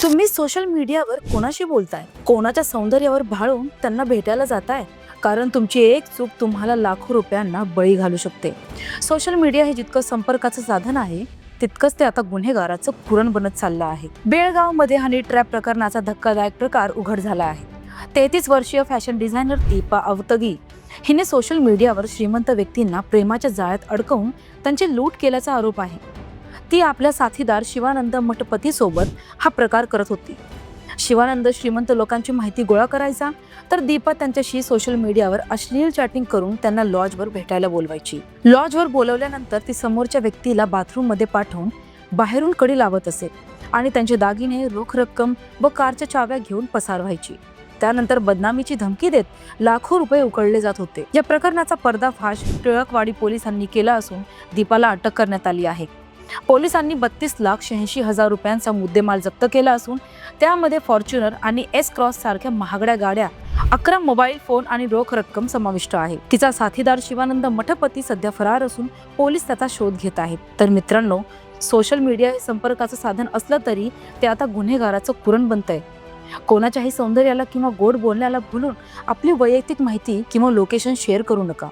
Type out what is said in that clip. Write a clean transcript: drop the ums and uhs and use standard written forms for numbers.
तुम्ही सोशल मीडियावर कोणाशी बोलताय, कोणाच्या सौंदर्यावर भाळून त्यांना भेटायला जाताय, कारण तुमची एक चूक तुम्हाला लाखो रुपयांना बळी घालू शकते. सोशल मीडिया हे जितकं संपर्काचं साधन आहे तितकंच ते आता गुन्हेगाराचं पुरण बनत चाललं आहे. बेळगावमध्ये हनी ट्रॅप प्रकरणाचा धक्कादायक प्रकार उघड झाला आहे. 33 वर्षीय फॅशन डिझायनर दीपा अवतगी हिने सोशल मीडियावर श्रीमंत व्यक्तींना प्रेमाच्या जाळ्यात अडकवून त्यांची लूट केल्याचा आरोप आहे. ती आपल्या साथीदार शिवानंद मठपती सोबत हा प्रकार करत होती. शिवानंद श्रीमंत लोकांची माहिती गोळा करायचा, तर दीपा त्यांच्याशी सोशल मीडियावर अश्लील चॅटिंग करून त्यांना लॉजवर भेटायला बोलवायची. लॉजवर बोलवल्यानंतर ती समोरच्या व्यक्तीला बाथरूम मध्ये पाठवून बाहेरून कडी लावत असे आणि त्यांचे दागिने, रोख रक्कम व कारच्या चाव्या घेऊन पसार व्हायची. त्यानंतर बदनामीची धमकी देत लाखो रुपये उकळले जात होते. या प्रकरणाचा पर्दाफाश टिळकवाडी पोलिसांनी केला असून दीपाला अटक करण्यात आली आहे. पोलिसांनी 32,86,000 रुपयांचा मुद्देमाल जप्त केला असून त्यामध्ये फॉर्च्युनर आणि एस क्रॉस सारख्या महागड्या गाड्या, 11 मोबाईल फोन आणि रोख रक्कम समाविष्ट आहे. तिचा साथीदार शिवानंद मठपती सध्या फरार असून पोलीस त्याचा शोध घेत आहेत. तर मित्रांनो, सोशल मीडिया हे संपर्काचं साधन असलं तरी ते आता गुन्हेगाराचं पुरण बनतंय. कोणाच्याही सौंदर्याला किंवा गोड बोलण्याला भुलून आपली वैयक्तिक माहिती किंवा लोकेशन शेअर करू नका.